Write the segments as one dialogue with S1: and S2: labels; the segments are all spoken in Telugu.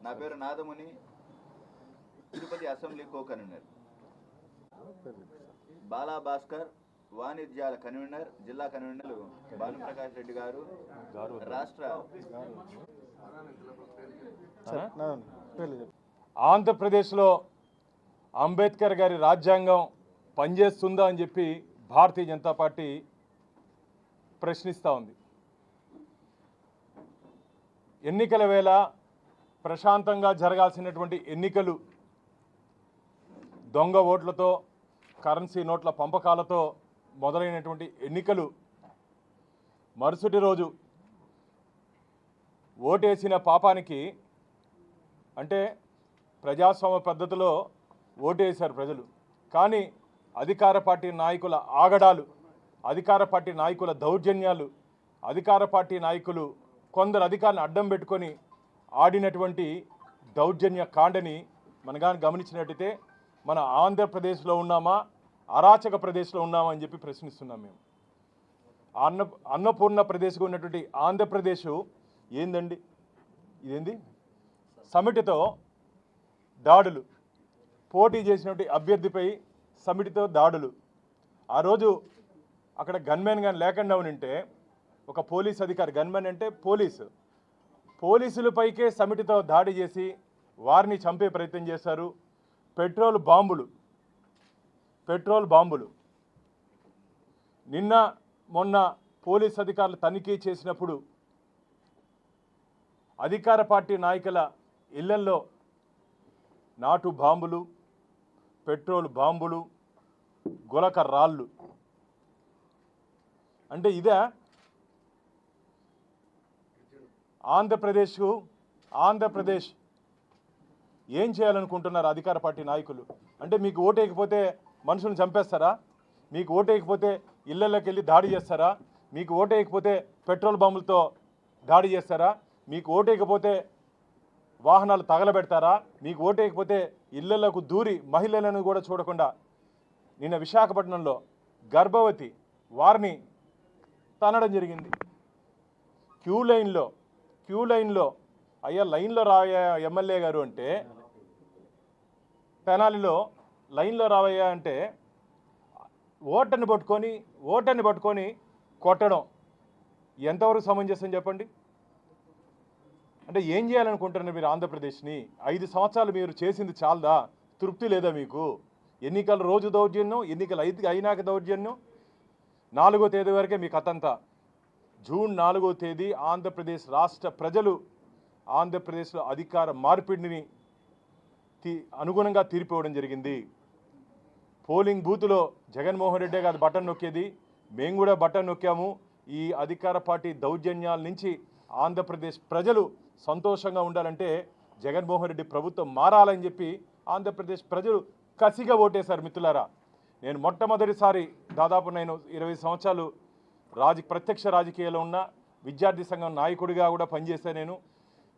S1: నా పేరు Nadamuni, Tirupati assembly co convener. Bala Bhaskar వాణిజ్యాల కన్వీనర్, జిల్లా కన్వీనర్ భానుప్రకాష్ రెడ్డి గారు, రాష్ట్ర
S2: ఆంధ్రప్రదేశ్లో అంబేద్కర్ గారి రాజ్యాంగం పనిచేస్తుందా అని చెప్పి భారతీయ జనతా పార్టీ ప్రశ్నిస్తూ ఉంది. ఎన్నికల వేళ ప్రశాంతంగా జరగాల్సినటువంటి ఎన్నికలు దొంగ ఓట్లతో, కరెన్సీ నోట్ల పంపకాలతో మొదలైనటువంటి ఎన్నికలు మరుసటి రోజు ఓటేసిన పాపానికి, అంటే ప్రజాస్వామ్య పద్ధతిలో ఓటేశారు ప్రజలు, కానీ అధికార పార్టీ నాయకుల ఆగడాలు, అధికార పార్టీ నాయకుల దౌర్జన్యాలు, అధికార పార్టీ నాయకులు కొందరు అధికారులను అడ్డం పెట్టుకొని ఆడినటువంటి దౌర్జన్య కాండని మనగాని గమనించినట్టయితే మన ఆంధ్రప్రదేశ్లో ఉన్నామా, అరాచక ప్రదేశ్లో ఉన్నామా అని చెప్పి ప్రశ్నిస్తున్నాం మేము. అన్నపూర్ణ ప్రదేశ్గా ఉన్నటువంటి ఆంధ్రప్రదేశ్ ఏందండి? ఇదేంది? సమిటితో దాడులు, పోటీ చేసినటువంటి అభ్యర్థిపై సమిటితో దాడులు. ఆ రోజు అక్కడ గన్మెన్ కానీ లేకుండా ఉంటే ఒక పోలీస్ అధికారి, గన్మెన్ అంటే పోలీసులపైకే సమిటితో దాడి చేసి వారిని చంపే ప్రయత్నం చేశారు. పెట్రోల్ బాంబులు నిన్న మొన్న పోలీస్ అధికారులు తనిఖీ చేసినప్పుడు అధికార పార్టీ నాయకుల ఇళ్లల్లో నాటు బాంబులు, పెట్రోల్ బాంబులు, గులక రాళ్ళు. అంటే ఇదే ఆంధ్రప్రదేశ్ ఏం చేయాలనుకుంటున్నారు అధికార పార్టీ నాయకులు? అంటే మీకు ఓటేయకపోతే మనుషులను చంపేస్తారా? మీకు ఓటేయకపోతే ఇళ్లలోకి వెళ్ళి దాడి చేస్తారా? మీకు ఓటేయకపోతే పెట్రోల్ బాంబులతో దాడి చేస్తారా? మీకు ఓటేయకపోతే వాహనాలు తగలబెడతారా? మీకు ఓటేయకపోతే ఇళ్లలోకి దూరి మహిళలను కూడా చూడకుండా నిన్న విశాఖపట్నంలో గర్భవతి వారిని తనడం జరిగింది. క్యూ లైన్లో అయ్యా లైన్లో రావయ్యా ఎమ్మెల్యే గారు అంటే, తెనాలిలో లైన్లో రావయ్యా అంటే ఓటర్ని పట్టుకొని కొట్టడం ఎంతవరకు సమంజసం చెప్పండి? అంటే ఏం చేయాలనుకుంటున్నారు మీరు ఆంధ్రప్రదేశ్ని? 5 సంవత్సరాలు మీరు చేసింది చాలదా? తృప్తి లేదా మీకు? ఎన్నికల రోజు దౌర్జన్యం, ఎన్నికలు అయినాక దౌర్జన్యం. 4వ తేదీ వరకే మీ కథంతా. జూన్ 4వ తేదీ ఆంధ్రప్రదేశ్ రాష్ట్ర ప్రజలు ఆంధ్రప్రదేశ్లో అధికార మార్పిడిని అనుగుణంగా తీర్పు ఇవ్వడం జరిగింది. పోలింగ్ బూత్లో జగన్మోహన్ రెడ్డి గారు బటన్ నొక్కేది, మేము కూడా బటన్ నొక్కాము. ఈ అధికార పార్టీ దౌర్జన్యాల నుంచి ఆంధ్రప్రదేశ్ ప్రజలు సంతోషంగా ఉండాలంటే జగన్మోహన్ రెడ్డి ప్రభుత్వం మారాలని చెప్పి ఆంధ్రప్రదేశ్ ప్రజలు కసిగా ఓటేశారు. మిత్రులారా, నేను మొట్టమొదటిసారి దాదాపు 20 సంవత్సరాలు ప్రత్యక్ష రాజకీయాల్లో ఉన్న విద్యార్థి సంఘం నాయకుడిగా కూడా పనిచేశాను. నేను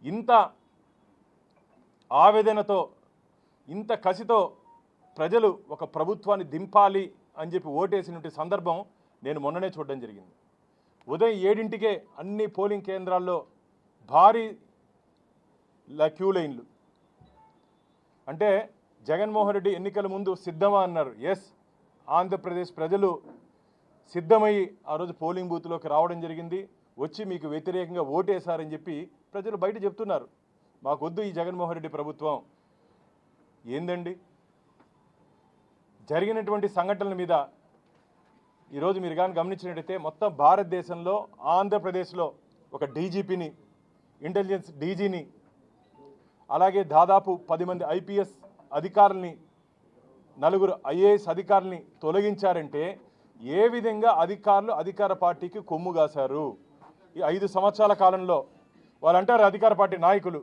S2: ఇంత ఆవేదనతో, ఇంత కసితో ప్రజలు ఒక ప్రభుత్వాన్ని దింపాలి అని చెప్పి ఓటేసినటువంటి సందర్భం నేను మొన్ననే చూడడం జరిగింది. ఉదయం 7ంటికే అన్ని పోలింగ్ కేంద్రాల్లో భారీ క్యూ లైన్లు. అంటే జగన్మోహన్ రెడ్డి ఎన్నికల ముందు సిద్ధమా అన్నారు. ఎస్, ఆంధ్రప్రదేశ్ ప్రజలు సిద్ధమయ్యి ఆ రోజు పోలింగ్ బూత్లోకి రావడం జరిగింది. వచ్చి మీకు వ్యతిరేకంగా ఓటేశారని చెప్పి ప్రజలు బయట చెప్తున్నారు. మాకొద్దు ఈ జగన్మోహన్ రెడ్డి ప్రభుత్వం. ఏందండి జరిగినటువంటి సంఘటనల మీద ఈరోజు మీరు కానీ గమనించినట్టయితే మొత్తం భారతదేశంలో ఆంధ్రప్రదేశ్లో ఒక డీజీపీని, ఇంటెలిజెన్స్ డీజీని, అలాగే దాదాపు 10 మంది ఐపీఎస్ అధికారుల్ని, 4 ఐఏఎస్ అధికారుల్ని తొలగించారంటే ఏ విధంగా అధికారులు అధికార పార్టీకి కొమ్ము కాశారు? ఈ 5 సంవత్సరాల కాలంలో వాళ్ళు అంటారు అధికార పార్టీ నాయకులు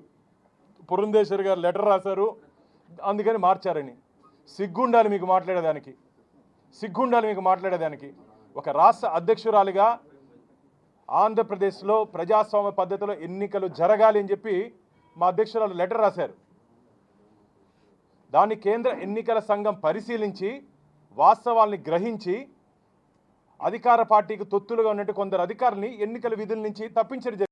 S2: పురంధేశ్వరి గారు లెటర్ రాశారు అందుకని మార్చారని. సిగ్గుండాలి మీకు మాట్లాడేదానికి. ఒక రాష్ట్ర అధ్యక్షురాలిగా ఆంధ్రప్రదేశ్లో ప్రజాస్వామ్య పద్ధతిలో ఎన్నికలు జరగాలి అని చెప్పి మా అధ్యక్షురాలు లెటర్ రాశారు. దాన్ని కేంద్ర ఎన్నికల సంఘం పరిశీలించి వాస్తవాల్ని గ్రహించి అధికార పార్టీకి తొత్తులుగా ఉన్నట్టు కొందరు అధికారుల్ని ఎన్నికల విధుల నుంచి తప్పించడం జరిగింది.